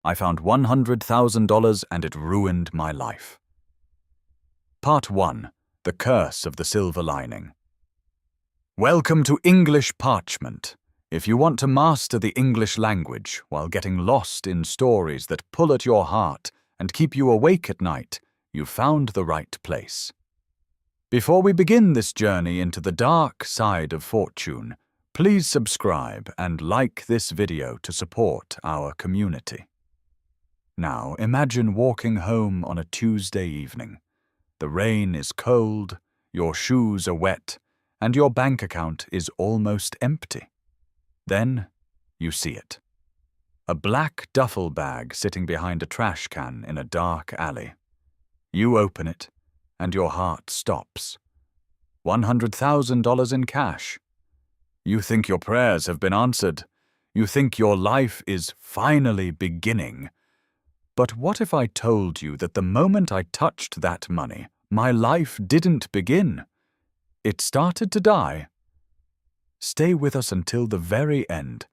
I found $100,000 and it ruined my life. Part 1. The Curse of the Silver Lining. Welcome to English Parchment. If you want to master the English language while getting lost in stories that pull at your heart and keep you awake at night, you've found the right place. Before we begin this journey into the dark side of fortune, please subscribe and like this video to support our community. Now, imagine walking home on a Tuesday evening. The rain is cold, your shoes are wet, and your bank account is almost empty. Then, you see it. A black duffel bag sitting behind a trash can in a dark alley. You open it, and your heart stops. $100,000 in cash. You think your prayers have been answered. You think your life is finally beginning. But what if I told you that the moment I touched that money, my life didn't begin? It started to die. Stay with us until the very end,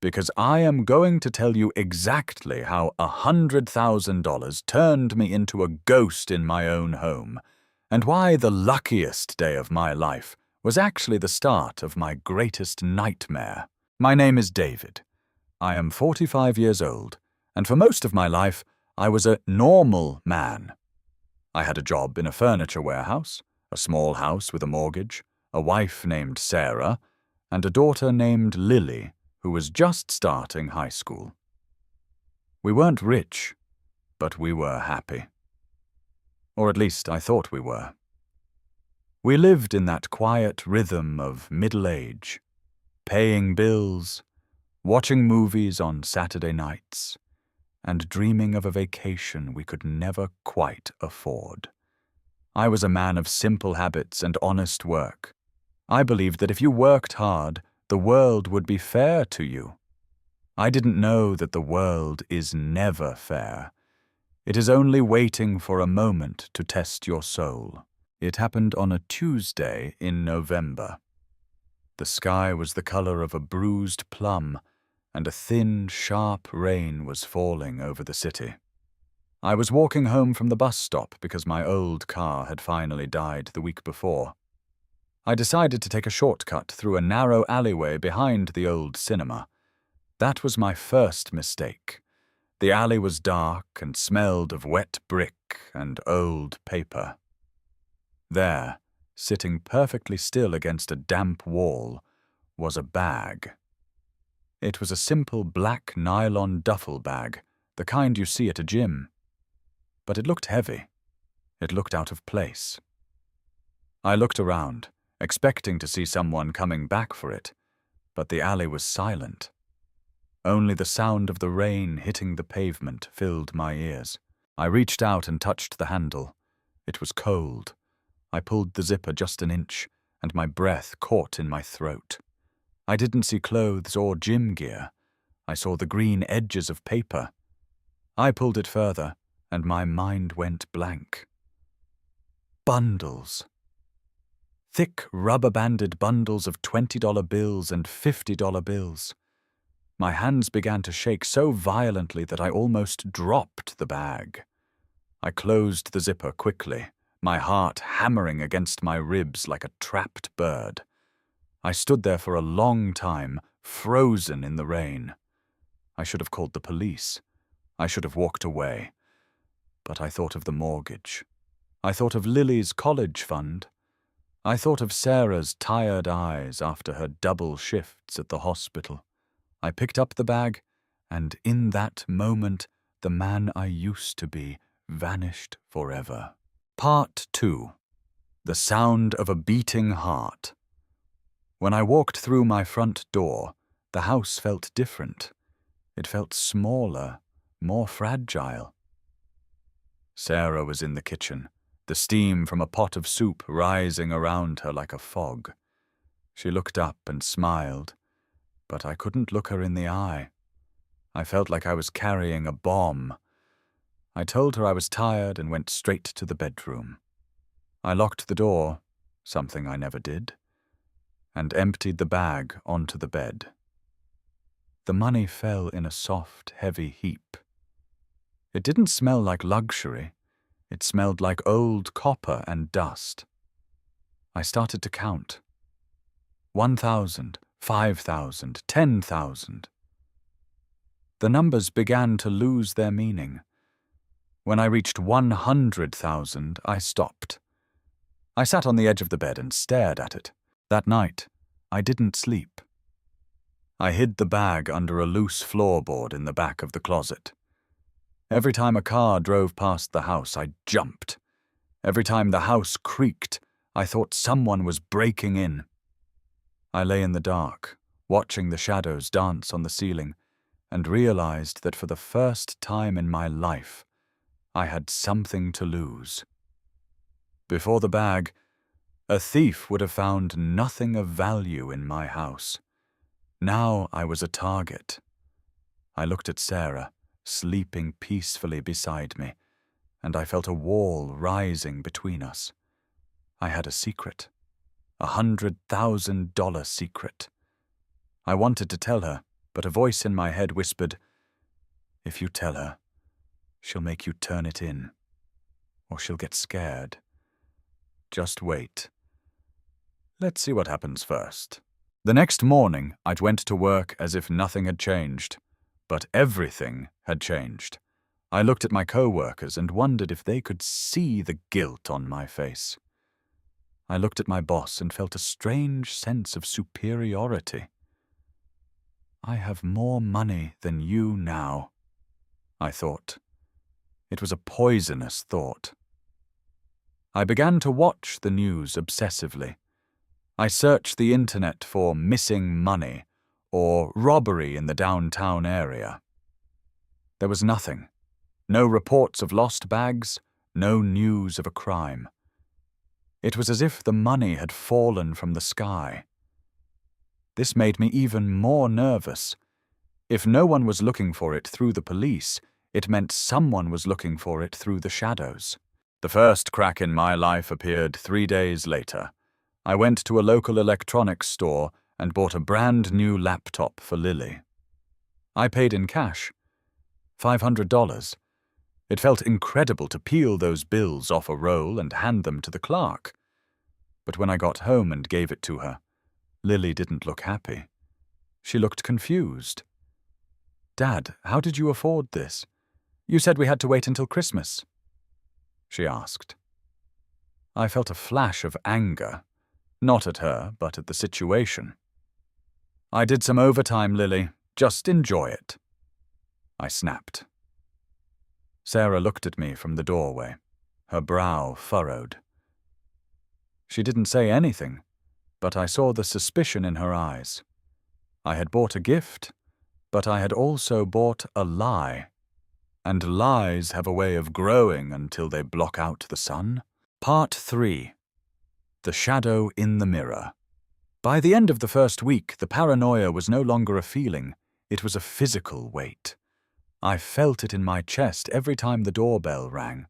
because I am going to tell you exactly how $100,000 turned me into a ghost in my own home, and why the luckiest day of my life was actually the start of my greatest nightmare. My name is David. I am 45 years old, and for most of my life, I was a normal man. I had a job in a furniture warehouse, a small house with a mortgage, a wife named Sarah, and a daughter named Lily, who was just starting high school. We weren't rich, but we were happy. Or at least I thought we were. We lived in that quiet rhythm of middle age, paying bills, watching movies on Saturday nights, and dreaming of a vacation we could never quite afford. I was a man of simple habits and honest work. I believed that if you worked hard, the world would be fair to you. I didn't know that the world is never fair. It is only waiting for a moment to test your soul. It happened on a Tuesday in November. The sky was the color of a bruised plum, and a thin, sharp rain was falling over the city. I was walking home from the bus stop because my old car had finally died the week before. I decided to take a shortcut through a narrow alleyway behind the old cinema. That was my first mistake. The alley was dark and smelled of wet brick and old paper. There, sitting perfectly still against a damp wall, was a bag. It was a simple black nylon duffel bag, the kind you see at a gym. But it looked heavy. It looked out of place. I looked around, expecting to see someone coming back for it, but the alley was silent. Only the sound of the rain hitting the pavement filled my ears. I reached out and touched the handle. It was cold. I pulled the zipper just an inch, and my breath caught in my throat. I didn't see clothes or gym gear. I saw the green edges of paper. I pulled it further, and my mind went blank. Bundles. Thick, rubber-banded bundles of $20 bills and $50 bills. My hands began to shake so violently that I almost dropped the bag. I closed the zipper quickly, my heart hammering against my ribs like a trapped bird. I stood there for a long time, frozen in the rain. I should have called the police. I should have walked away. But I thought of the mortgage. I thought of Lily's college fund. I thought of Sarah's tired eyes after her double shifts at the hospital. I picked up the bag, and in that moment, the man I used to be vanished forever. Part 2. The Sound of a Beating Heart. When I walked through my front door, the house felt different. It felt smaller, more fragile. Sarah was in the kitchen, the steam from a pot of soup rising around her like a fog. She looked up and smiled, but I couldn't look her in the eye. I felt like I was carrying a bomb. I told her I was tired and went straight to the bedroom. I locked the door, something I never did, and emptied the bag onto the bed. The money fell in a soft, heavy heap. It didn't smell like luxury. It smelled like old copper and dust. I started to count. 1,000, 5,000, 10,000. The numbers began to lose their meaning. When I reached 100,000, I stopped. I sat on the edge of the bed and stared at it. That night, I didn't sleep. I hid the bag under a loose floorboard in the back of the closet. Every time a car drove past the house, I jumped. Every time the house creaked, I thought someone was breaking in. I lay in the dark, watching the shadows dance on the ceiling, and realized that for the first time in my life, I had something to lose. Before the bag, a thief would have found nothing of value in my house. Now I was a target. I looked at Sarah, sleeping peacefully beside me, and I felt a wall rising between us. I had a secret, $100,000 secret. I wanted to tell her, but a voice in my head whispered, "If you tell her, she'll make you turn it in, or she'll get scared. Just wait. Let's see what happens first." The next morning, I went to work as if nothing had changed, but everything had changed. I looked at my co-workers and wondered if they could see the guilt on my face. I looked at my boss and felt a strange sense of superiority. "I have more money than you now," I thought. It was a poisonous thought. I began to watch the news obsessively. I searched the internet for missing money or robbery in the downtown area. There was nothing. No reports of lost bags, no news of a crime. It was as if the money had fallen from the sky. This made me even more nervous. If no one was looking for it through the police, it meant someone was looking for it through the shadows. The first crack in my life appeared 3 days later. I went to a local electronics store and bought a brand new laptop for Lily. I paid in cash, $500. It felt incredible to peel those bills off a roll and hand them to the clerk. But when I got home and gave it to her, Lily didn't look happy. She looked confused. "Dad, how did you afford this? You said we had to wait until Christmas," she asked. I felt a flash of anger, not at her, but at the situation. "I did some overtime, Lily. Just enjoy it," I snapped. Sarah looked at me from the doorway, her brow furrowed. She didn't say anything, but I saw the suspicion in her eyes. I had bought a gift, but I had also bought a lie. And lies have a way of growing until they block out the sun. Part 3. The Shadow in the Mirror. By the end of the first week, the paranoia was no longer a feeling, it was a physical weight. I felt it in my chest every time the doorbell rang.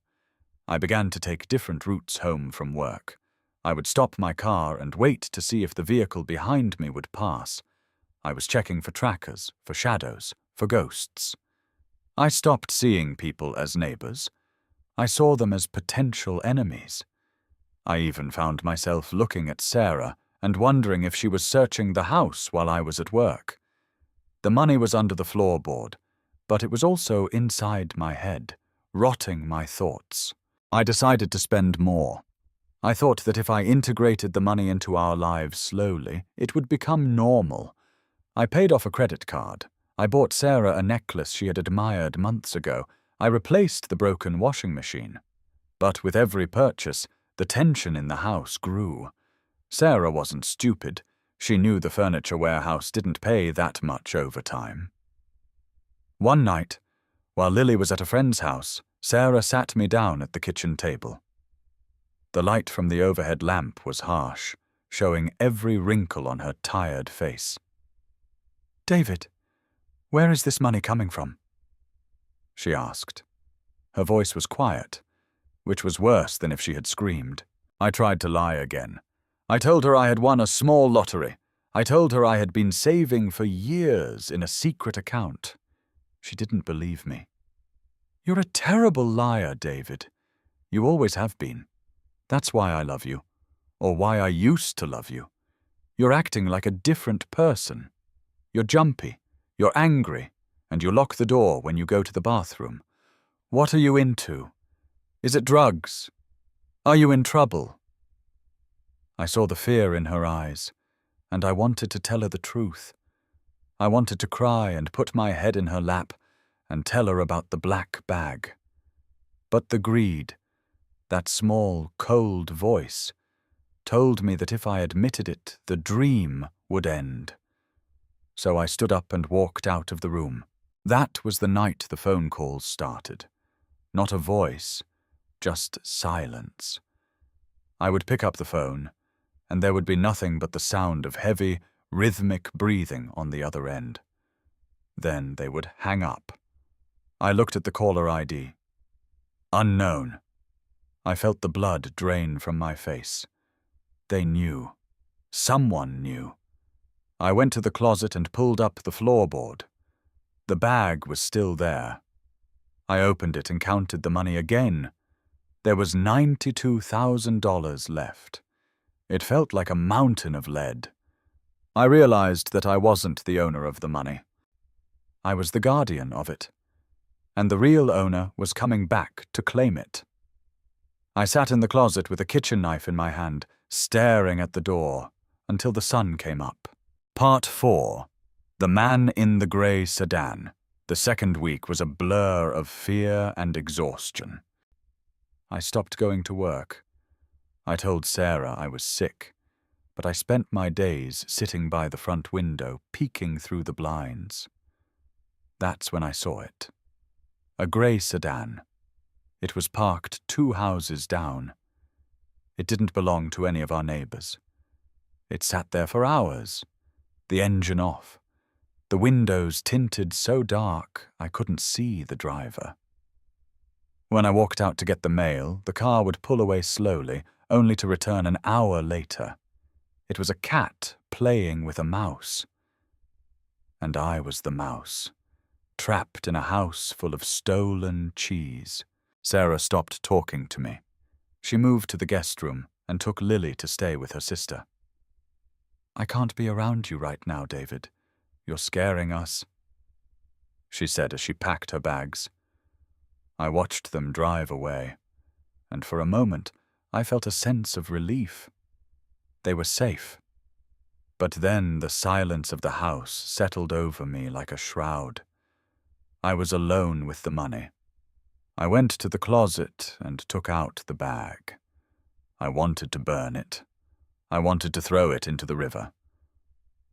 I began to take different routes home from work. I would stop my car and wait to see if the vehicle behind me would pass. I was checking for trackers, for shadows, for ghosts. I stopped seeing people as neighbors. I saw them as potential enemies. I even found myself looking at Sarah and wondering if she was searching the house while I was at work. The money was under the floorboard, but it was also inside my head, rotting my thoughts. I decided to spend more. I thought that if I integrated the money into our lives slowly, it would become normal. I paid off a credit card. I bought Sarah a necklace she had admired months ago. I replaced the broken washing machine. But with every purchase, the tension in the house grew. Sarah wasn't stupid. She knew the furniture warehouse didn't pay that much overtime. One night, while Lily was at a friend's house, Sarah sat me down at the kitchen table. The light from the overhead lamp was harsh, showing every wrinkle on her tired face. "David, where is this money coming from?" she asked. Her voice was quiet, which was worse than if she had screamed. I tried to lie again. I told her I had won a small lottery. I told her I had been saving for years in a secret account. She didn't believe me. You're a terrible liar, David. You always have been. That's why I love you, or why I used to love you. You're acting like a different person. You're jumpy, you're angry, and you lock the door when you go to the bathroom. What are you into? Is it drugs? Are you in trouble? I saw the fear in her eyes, and I wanted to tell her the truth. I wanted to cry and put my head in her lap and tell her about the black bag. But the greed, that small, cold voice, told me that if I admitted it, the dream would end. So I stood up and walked out of the room. That was the night the phone calls started. Not a voice, just silence. I would pick up the phone, and there would be nothing but the sound of heavy, rhythmic breathing on the other end. Then they would hang up. I looked at the caller ID. Unknown. I felt the blood drain from my face. They knew. Someone knew. I went to the closet and pulled up the floorboard. The bag was still there. I opened it and counted the money again. There was $92,000 left. It felt like a mountain of lead. I realized that I wasn't the owner of the money. I was the guardian of it, and the real owner was coming back to claim it. I sat in the closet with a kitchen knife in my hand, staring at the door, until the sun came up. Part 4. The Man in the Grey Sedan. The second week was a blur of fear and exhaustion. I stopped going to work. I told Sarah I was sick, but I spent my days sitting by the front window, peeking through the blinds. That's when I saw it. A grey sedan. It was parked 2 houses down. It didn't belong to any of our neighbors. It sat there for hours, the engine off, the windows tinted so dark I couldn't see the driver. When I walked out to get the mail, the car would pull away slowly, only to return an hour later. It was a cat playing with a mouse. And I was the mouse, trapped in a house full of stolen cheese. Sarah stopped talking to me. She moved to the guest room and took Lily to stay with her sister. I can't be around you right now, David. You're scaring us, she said as she packed her bags. I watched them drive away, and for a moment I felt a sense of relief. They were safe. But then the silence of the house settled over me like a shroud. I was alone with the money. I went to the closet and took out the bag. I wanted to burn it. I wanted to throw it into the river.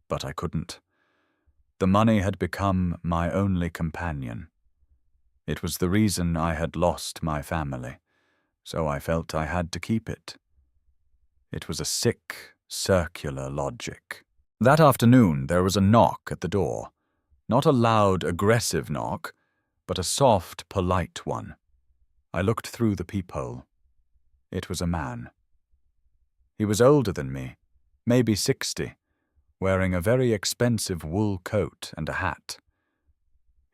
But I couldn't. The money had become my only companion. It was the reason I had lost my family, so I felt I had to keep it. It was a sick, circular logic. That afternoon there was a knock at the door. Not a loud, aggressive knock, but a soft, polite one. I looked through the peephole. It was a man. He was older than me, maybe 60, wearing a very expensive wool coat and a hat.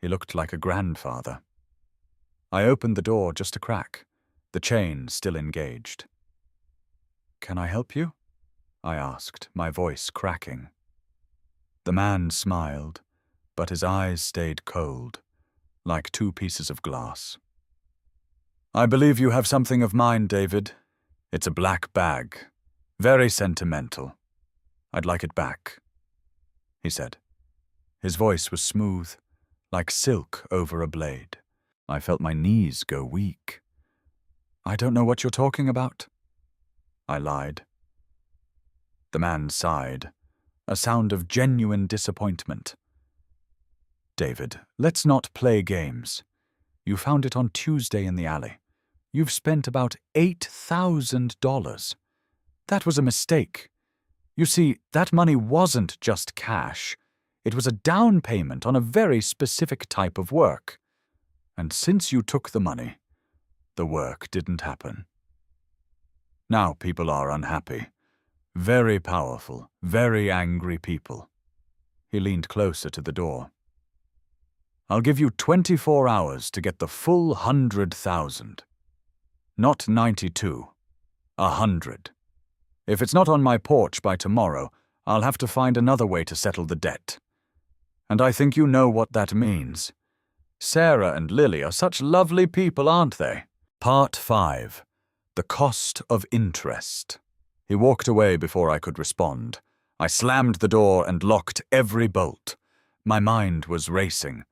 He looked like a grandfather. I opened the door just a crack, the chain still engaged. "Can I help you?" I asked, my voice cracking. The man smiled, but his eyes stayed cold, like 2 pieces of glass. "I believe you have something of mine, David. It's a black bag. Very sentimental. I'd like it back," he said. His voice was smooth, like silk over a blade. I felt my knees go weak. "I don't know what you're talking about," I lied. The man sighed, a sound of genuine disappointment. "David, let's not play games. You found it on Tuesday in the alley. You've spent about $8,000. That was a mistake. You see, that money wasn't just cash. It was a down payment on a very specific type of work. And since you took the money, the work didn't happen. Now people are unhappy. Very powerful, very angry people." He leaned closer to the door. I'll give you 24 hours to get the full 100,000. Not 92. 100. If it's not on my porch by tomorrow, I'll have to find another way to settle the debt. And I think you know what that means. Sarah and Lily are such lovely people, aren't they? Part 5. The Cost of Interest. He walked away before I could respond. I slammed the door and locked every bolt. My mind was racing.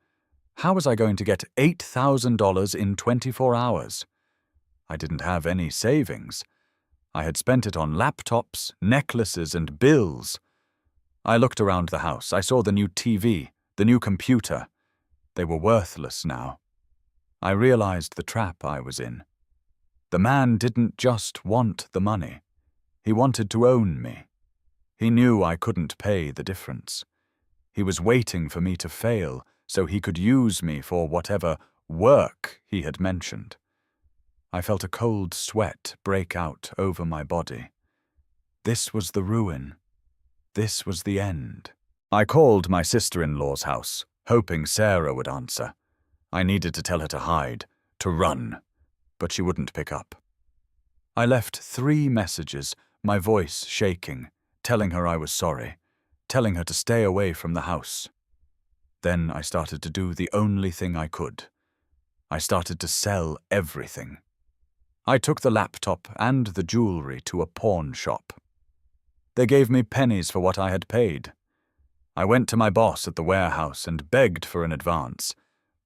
How was I going to get $8,000 in 24 hours? I didn't have any savings. I had spent it on laptops, necklaces, and bills. I looked around the house. I saw the new TV, the new computer. They were worthless now. I realized the trap I was in. The man didn't just want the money. He wanted to own me. He knew I couldn't pay the difference. He was waiting for me to fail so he could use me for whatever work he had mentioned. I felt a cold sweat break out over my body. This was the ruin. This was the end. I called my sister-in-law's house, hoping Sarah would answer. I needed to tell her to hide, to run, but she wouldn't pick up. I left 3 messages, my voice shaking, telling her I was sorry, telling her to stay away from the house. Then I started to do the only thing I could. I started to sell everything. I took the laptop and the jewelry to a pawn shop. They gave me pennies for what I had paid. I went to my boss at the warehouse and begged for an advance,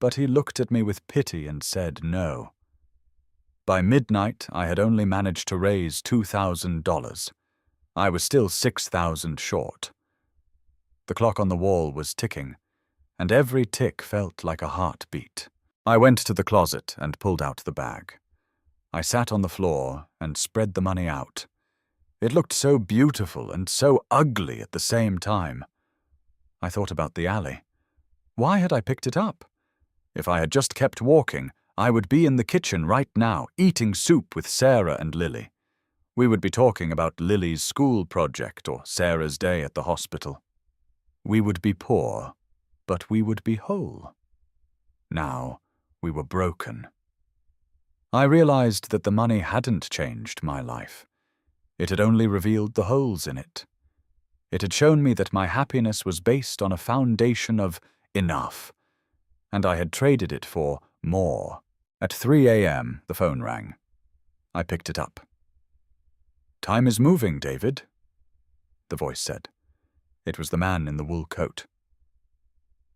but he looked at me with pity and said no. By midnight, I had only managed to raise $2,000. I was still $6,000 short. The clock on the wall was ticking, and every tick felt like a heartbeat. I went to the closet and pulled out the bag. I sat on the floor and spread the money out. It looked so beautiful and so ugly at the same time. I thought about the alley. Why had I picked it up? If I had just kept walking, I would be in the kitchen right now, eating soup with Sarah and Lily. We would be talking about Lily's school project or Sarah's day at the hospital. We would be poor, but we would be whole. Now, we were broken. I realized that the money hadn't changed my life. It had only revealed the holes in it. It had shown me that my happiness was based on a foundation of enough, and I had traded it for more. At 3 a.m., the phone rang. I picked it up. "Time is moving, David," the voice said. It was the man in the wool coat.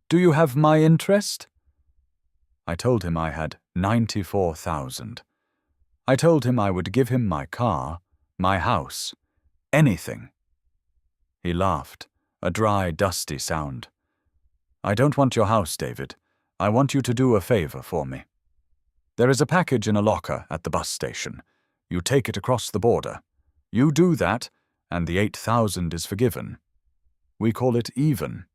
"Do you have my interest?" I told him I had 94,000. I told him I would give him my car, my house, anything. He laughed, a dry, dusty sound. "I don't want your house, David. I want you to do a favor for me. There is a package in a locker at the bus station. You take it across the border. You do that, and the 8,000 is forgiven. We call it even."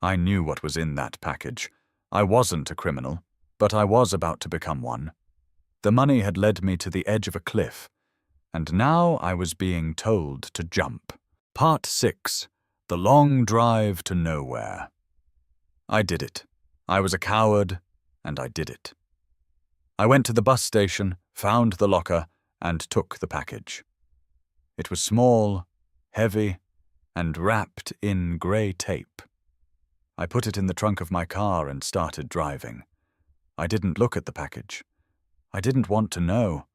I knew what was in that package. I wasn't a criminal, but I was about to become one. The money had led me to the edge of a cliff, and now I was being told to jump. Part 6. The Long Drive to Nowhere. I did it. I was a coward, and I did it. I went to the bus station, found the locker, and took the package. It was small, heavy, and wrapped in grey tape. I put it in the trunk of my car and started driving. I didn't look at the package. I didn't want to know.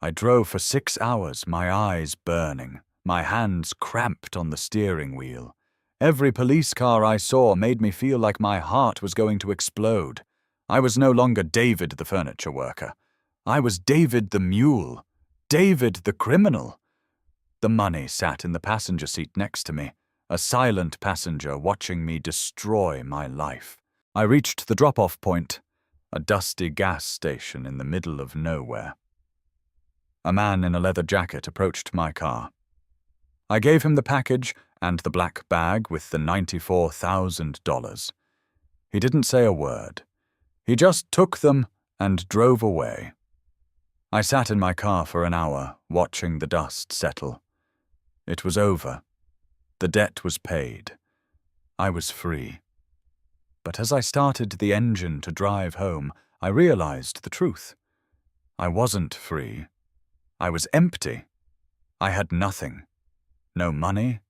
I drove for 6 hours, my eyes burning, my hands cramped on the steering wheel. Every police car I saw made me feel like my heart was going to explode. I was no longer David the furniture worker. I was David the mule, David the criminal. The money sat in the passenger seat next to me, a silent passenger watching me destroy my life. I reached the drop-off point, a dusty gas station in the middle of nowhere. A man in a leather jacket approached my car. I gave him the package and the black bag with the $94,000. He didn't say a word. He just took them and drove away. I sat in my car for an hour, watching the dust settle. It was over. The debt was paid. I was free. But as I started the engine to drive home, I realized the truth. I wasn't free. I was empty. I had nothing. No money,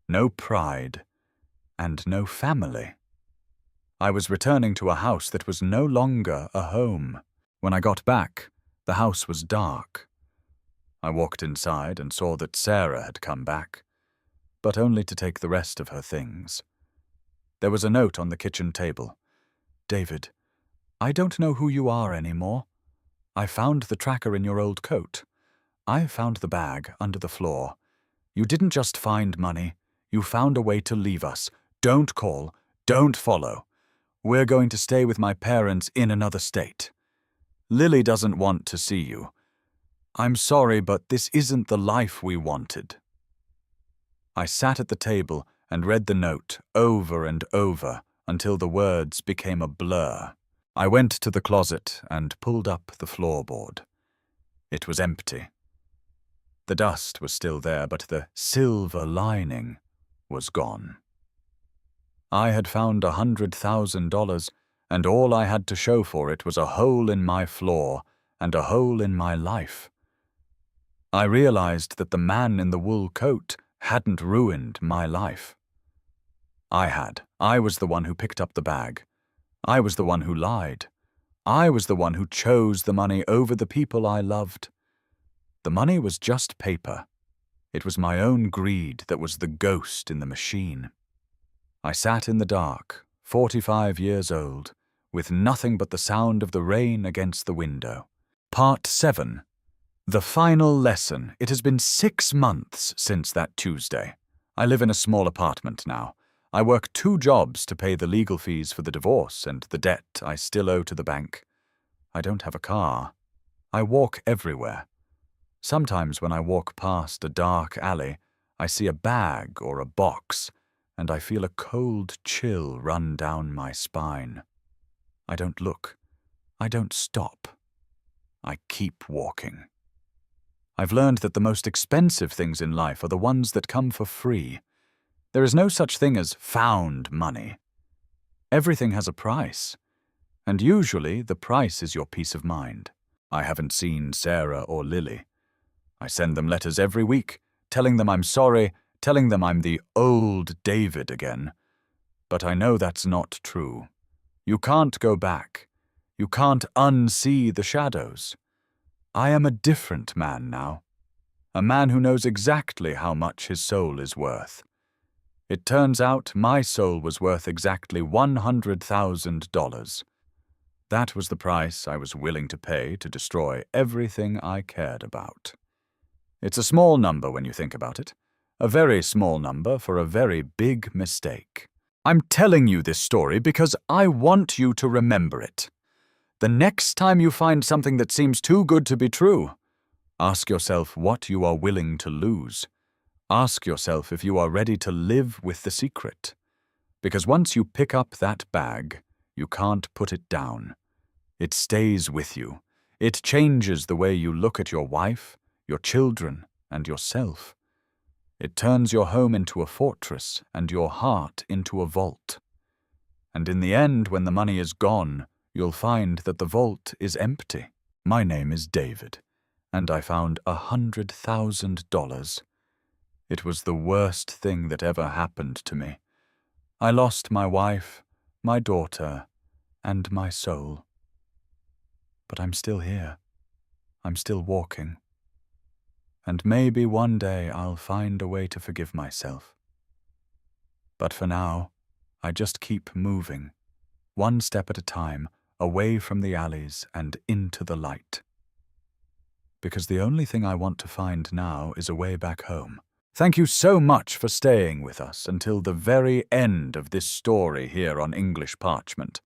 no pride, and no family. I was returning to a house that was no longer a home. When I got back, the house was dark. I walked inside and saw that Sarah had come back, but only to take the rest of her things. There was a note on the kitchen table. "David, I don't know who you are anymore. I found the tracker in your old coat. I found the bag under the floor. You didn't just find money. You found a way to leave us. Don't call. Don't follow. We're going to stay with my parents in another state. Lily doesn't want to see you. I'm sorry, but this isn't the life we wanted." I sat at the table and read the note over and over until the words became a blur. I went to the closet and pulled up the floorboard. It was empty. The dust was still there, but the silver lining was gone. I had found $100,000, and all I had to show for it was a hole in my floor and a hole in my life. I realized that the man in the wool coat hadn't ruined my life. I had. I was the one who picked up the bag. I was the one who lied. I was the one who chose the money over the people I loved. The money was just paper. It was my own greed that was the ghost in the machine. I sat in the dark, 45 years old, with nothing but the sound of the rain against the window. Part 7. The final lesson. It has been 6 months since that Tuesday. I live in a small apartment now. I work 2 jobs to pay the legal fees for the divorce and the debt I still owe to the bank. I don't have a car. I walk everywhere. Sometimes when I walk past a dark alley, I see a bag or a box, and I feel a cold chill run down my spine. I don't look. I don't stop. I keep walking. I've learned that the most expensive things in life are the ones that come for free. There is no such thing as found money. Everything has a price, and usually the price is your peace of mind. I haven't seen Sarah or Lily. I send them letters every week, telling them I'm sorry, telling them I'm the old David again. But I know that's not true. You can't go back. You can't unsee the shadows. I am a different man now. A man who knows exactly how much his soul is worth. It turns out my soul was worth exactly $100,000. That was the price I was willing to pay to destroy everything I cared about. It's a small number when you think about it. A very small number for a very big mistake. I'm telling you this story because I want you to remember it. The next time you find something that seems too good to be true, ask yourself what you are willing to lose. Ask yourself if you are ready to live with the secret. Because once you pick up that bag, you can't put it down. It stays with you. It changes the way you look at your wife, your children, and yourself. It turns your home into a fortress and your heart into a vault. And in the end, when the money is gone, you'll find that the vault is empty. My name is David, and I found $100,000. It was the worst thing that ever happened to me. I lost my wife, my daughter, and my soul. But I'm still here. I'm still walking. And maybe one day I'll find a way to forgive myself. But for now, I just keep moving, one step at a time, away from the alleys and into the light. Because the only thing I want to find now is a way back home. Thank you so much for staying with us until the very end of this story here on English Parchment.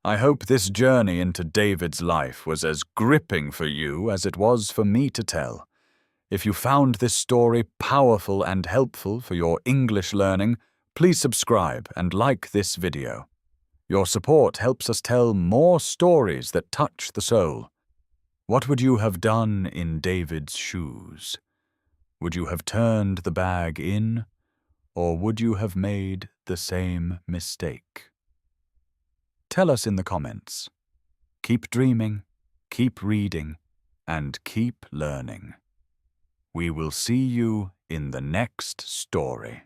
I hope this journey into David's life was as gripping for you as it was for me to tell. If you found this story powerful and helpful for your English learning, please subscribe and like this video. Your support helps us tell more stories that touch the soul. What would you have done in David's shoes? Would you have turned the bag in, or would you have made the same mistake? Tell us in the comments. Keep dreaming, keep reading, and keep learning. We will see you in the next story.